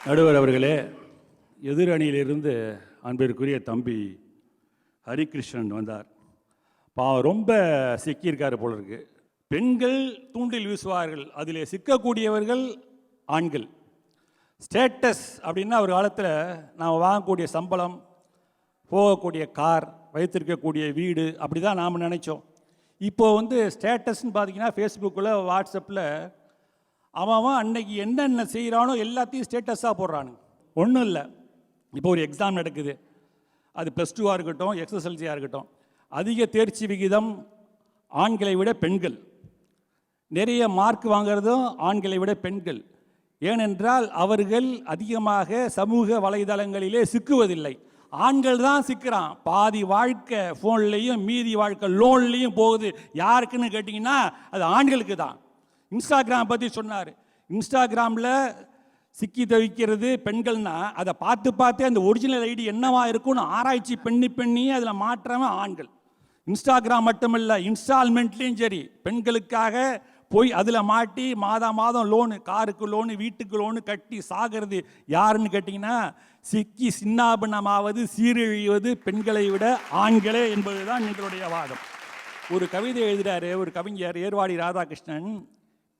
நடுவர் அவர்களே, எதிரணியிலிருந்து அன்பிற்குரிய தம்பி ஹரிகிருஷ்ணன் வந்தார். ரொம்ப சிக்கியிருக்காரு போல இருக்கு. பெண்கள் தூண்டில் வீசுவார்கள், அதில் சிக்கக்கூடியவர்கள் ஆண்கள். ஸ்டேட்டஸ் அப்படின்னா ஒரு காலத்தில் நாம் வாங்கக்கூடிய சம்பளம், போகக்கூடிய கார், வைத்திருக்கக்கூடிய வீடு, அப்படி தான் நாம் நினைச்சோம். இப்போது ஸ்டேட்டஸ்ன்னு பார்த்தீங்கன்னா ஃபேஸ்புக்கில், வாட்ஸ்அப்பில் அவன் அன்னைக்கு என்னென்ன செய்கிறானோ எல்லாத்தையும் ஸ்டேட்டஸாக போடுறானு. ஒன்றும் இல்லை, இப்போ ஒரு எக்ஸாம் நடக்குது, அது +2 இருக்கட்டும், SSLC இருக்கட்டும், அதிக தேர்ச்சி விகிதம் ஆண்களை விட பெண்கள், நிறைய மார்க் வாங்கிறதும் ஆண்களை விட பெண்கள். ஏனென்றால் அவர்கள் அதிகமாக சமூக வலைதளங்களிலே சிக்குவதில்லை. ஆண்கள் தான் சிக்கிறான். பாதி வாழ்க்கை ஃபோன்லேயும் மீதி வாழ்க்கை லோன்லேயும் போகுது. யாருக்குன்னு கேட்டிங்கன்னா அது ஆண்களுக்கு தான். இன்ஸ்டாகிராம் பற்றி சொன்னார். இன்ஸ்டாகிராமில் சிக்கி தவிக்கிறது பெண்கள்னா அதை பார்த்தே அந்த ஒரிஜினல் ஐடி என்னவா இருக்குன்னு ஆராய்ச்சி பண்ணி அதில் மாற்றவன் ஆண்கள். இன்ஸ்டாகிராம் மட்டுமில்லை, இன்ஸ்டால்மெண்ட்லேயும் சரி, பெண்களுக்காக போய் அதில் மாட்டி மாதம் லோனு, காருக்கு லோனு, வீட்டுக்கு லோனு கட்டி சாகிறது யாருன்னு கேட்டிங்கன்னா சிக்கி சின்னாபின்னமாவது சீரழிவது பெண்களை விட ஆண்களே என்பது தான் எங்களுடைய வாதம். ஒரு கவிதை எழுதுகிறாரு ஒரு கவிஞர் ஏர்வாடி ராதாகிருஷ்ணன்.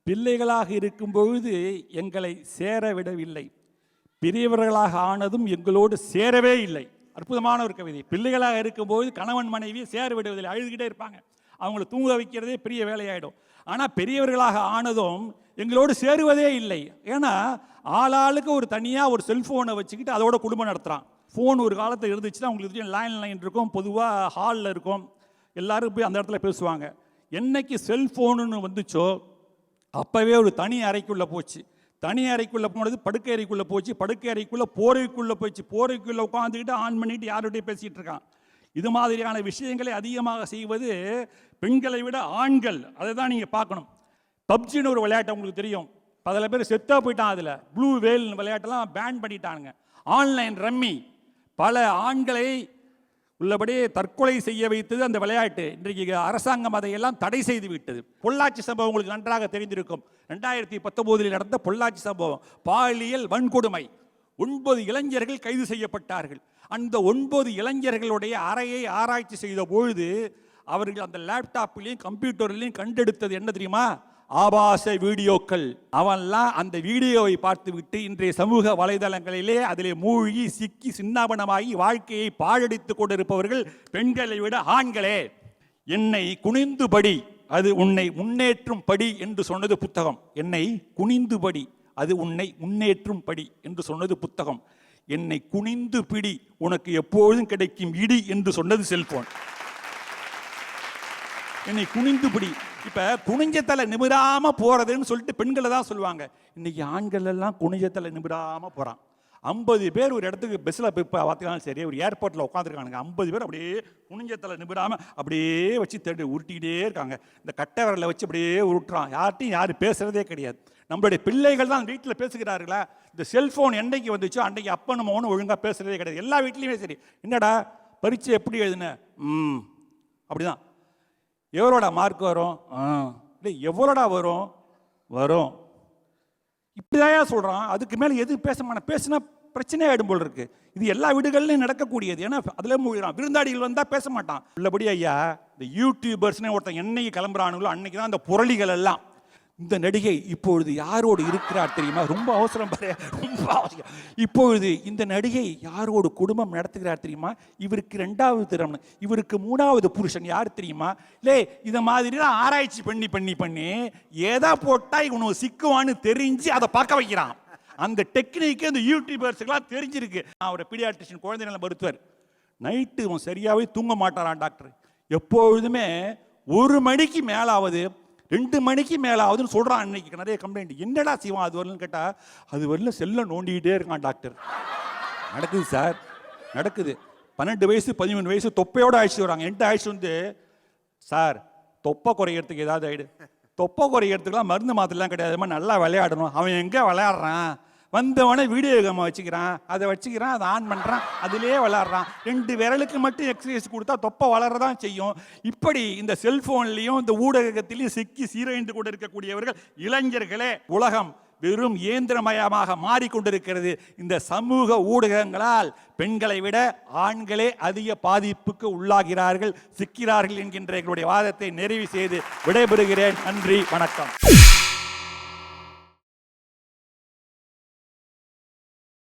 பிள்ளைகளாக இருக்கும்பொழுது எங்களை சேர விடவில்லை, பெரியவர்களாக ஆனதும் எங்களோடு சேரவே இல்லை. அற்புதமான ஒரு கவிதை. பிள்ளைகளாக இருக்கும்போது கணவன் மனைவியை சேர விடுவதில்லை, அழுதுகிட்டே இருப்பாங்க, அவங்கள தூங்க வைக்கிறதே பெரிய வேலையாயிடும். ஆனால் பெரியவர்களாக ஆனதும் எங்களோடு சேருவதே இல்லை. ஏன்னா ஆளாளுக்கு ஒரு தனியாக ஒரு செல்ஃபோனை வச்சுக்கிட்டு அதோட குடும்பம் நடத்துகிறான். ஃபோன் ஒரு காலத்தில் இருந்துச்சுன்னா உங்களுக்கு தெரியும், லைன் இருக்கும், பொதுவாக ஹாலில் இருக்கும், எல்லோரும் போய் அந்த இடத்துல பேசுவாங்க. என்னைக்கு செல்ஃபோனுன்னு வந்துச்சோ அப்போவே ஒரு தனி அறைக்குள்ளே போச்சு. தனி அறைக்குள்ளே போனது படுக்கை அறைக்குள்ளே போச்சு, படுக்கை அறைக்குள்ளே போர்வைக்குள்ளே போச்சு, போர்வைக்குள்ளே உட்காந்துக்கிட்டு ஆன் பண்ணிட்டு யார்கிட்டையும் பேசிகிட்டு இருக்கான். இது மாதிரியான விஷயங்களை அதிகமாக செய்வது பெண்களை விட ஆண்கள். அதை தான் நீங்கள் பார்க்கணும். பப்ஜின்னு ஒரு விளையாட்டு உங்களுக்கு தெரியும், பல பேர் செத்தா போயிட்டான். அதில் ப்ளூ வேல் விளையாட்டெல்லாம் பேன் பண்ணிட்டானுங்க. ஆன்லைன் ரம்மி பல ஆண்களை உள்ளபடி தற்கொலை செய்ய வைத்தது அந்த விளையாட்டு. இன்றைக்கு அரசாங்கம் அதையெல்லாம் தடை செய்து விட்டது. பொள்ளாச்சி சம்பவம் உங்களுக்கு நன்றாக தெரிந்திருக்கும். 2019 நடந்த பொள்ளாச்சி சம்பவம், பாலியல் வன்கொடுமை. 9 இளைஞர்கள் கைது செய்யப்பட்டார்கள். அந்த 9 இளைஞர்களுடைய அறையை ஆராய்ச்சி செய்த பொழுது அவர்கள் அந்த லேப்டாப்லையும் கம்ப்யூட்டர்லையும் கண்டெடுத்தது என்ன தெரியுமா? ஆபாச வீடியோக்கள். அவன்லாம் அந்த வீடியோவை பார்த்துவிட்டு இன்றைய சமூக வலைதளங்களிலே அதிலே மூழ்கி சிக்கி சின்னாபனமாகி வாழ்க்கையை பாழடித்துக் கொண்டிருப்பவர்கள் பெண்களை விட ஆண்களே. என்னை குனிந்து படி, அது உன்னை முன்னேற்றும் படி என்று சொன்னது புத்தகம். என்னை குனிந்து படி, அது உன்னை முன்னேற்றும் படி என்று சொன்னது புத்தகம். என்னை குனிந்து பிடி, உனக்கு எப்பொழுதும் கிடைக்கும் இடி என்று சொன்னது செல்போன். என்னை குனிந்து பிடி. இப்போ குனிஞ்சத்தலை நிமிராமல் போகிறதுன்னு சொல்லிட்டு பெண்களை தான் சொல்லுவாங்க. இன்றைக்கி ஆண்கள் எல்லாம் குனிஞ்சத்தலை நிமிராமல் போகிறான். 50 பேர் ஒரு இடத்துக்கு பஸ்ஸில் போய் பார்த்துக்கலாம், சரி, ஒரு ஏர்போர்ட்டில் உட்காந்துருக்கானுங்க. 50 பேர் அப்படியே குனிஞ்சத்தலை நிமிராமல் அப்படியே வச்சு உருட்டிக்கிட்டே இருக்காங்க. இந்த கட்டை விரலை வச்சு அப்படியே உருட்டுறான். யார்ட்டையும் யாரும் பேசுகிறதே கிடையாது. நம்மளுடைய பிள்ளைகள் தான் வீட்டில் பேசுகிறார்களா? இந்த செல்ஃபோன் என்னைக்கு வந்துச்சோ அன்றைக்கு அப்பனும் மகனும் ஒழுங்காக பேசுகிறதே கிடையாது. எல்லா வீட்லேயுமே சரி, என்னடா பரீட்சை எப்படி எழுதுன, அப்படிதான். எவ்வளோடா மார்க் வரும், இல்லை எவ்வளோடா வரும் இப்படிதான் சொல்கிறான். அதுக்கு மேலே எது பேசினா பிரச்சனையே ஆகிடும் போல் இருக்கு. இது எல்லா வீடுகள்லையும் நடக்கக்கூடியது. ஏன்னா அதில் மூழ்கிறான். விருந்தாடிகள் வந்தால் பேச மாட்டான். உள்ளபடி ஐயா, இந்த யூடியூபர்ஸ்னே ஒருத்தன் என்னைக்கு கிளம்புறானுங்களோ அன்னைக்கு தான் அந்த புரளிகள் எல்லாம். இந்த நடிகை இப்பொழுது யாரோடு இருக்கிறார் தெரியுமா? ரொம்ப அவசரம் பாரு, ரொம்ப அவசியம். இப்பொழுது இந்த நடிகை யாரோடு குடும்பம் நடத்துகிறார் தெரியுமா? இவருக்கு 2வது திருமணம், இவருக்கு 3வது புருஷன் யார் தெரியுமா? இல்லை, இதை மாதிரி தான் ஆராய்ச்சி பண்ணி எதை போட்டால் இவனுக்கு சிக்குவான்னு தெரிஞ்சு அதை பார்க்க வைக்கிறான். அந்த டெக்னிக்கு அந்த யூடியூபர்ஸுக்கெல்லாம் தெரிஞ்சிருக்கு. நான் ஒரு பீடியாட்ரிஷியன், குழந்தை நல மருத்துவர். நைட்டு இவன் சரியாகவே தூங்க மாட்டாரான் டாக்டர். எப்பொழுதுமே 1 மணிக்கு மேலாவது 2 மணிக்கு மேலாவதுன்னு சொல்கிறான். அன்னைக்கு நிறைய கம்ப்ளைண்ட். என்னடா செய்வான் அது வரலன்னு கேட்டால், அது வரல செல்லை நோண்டிக்கிட்டே இருக்கான் டாக்டர். நடக்குது சார், நடக்குது. 12 வயசு 13 வயசு தொப்பையோடு அழைச்சிட்டு வராங்க. என்கிட்ட அழைச்சிட்டு சார் தொப்பை குறைக்கிறதுக்கு ஏதாவது ஆயிடு, தொப்பை குறைக்கிறதுக்குலாம் மருந்து மாத்திரலாம் கிடையாது, நல்லா விளையாடணும். அவன் எங்கே விளையாடுறான்? வந்தவனே வீடியோ கேமை வச்சுக்கிறான், அதை ஆன் பண்ணுறான், அதிலே விளாட்றான். 2 விரலுக்கு மட்டும் எக்ஸசைஸ் கொடுத்தா தொப்பை வளரதான் செய்யும். இப்படி இந்த செல்ஃபோன்லேயும் இந்த ஊடகத்திலையும் சிக்கி சீரழிந்து கொண்டு இருக்கக்கூடியவர்கள் இளைஞர்களே. உலகம் வெறும் இயந்திரமயமாக மாறிக்கொண்டிருக்கிறது. இந்த சமூக ஊடகங்களால் பெண்களை விட ஆண்களே அதிக பாதிப்புக்கு உள்ளாகிறார்கள், சிக்கிறார்கள் என்கின்ற எங்களுடைய வாதத்தை நிறைவு செய்து விடைபெறுகிறேன். நன்றி, வணக்கம்.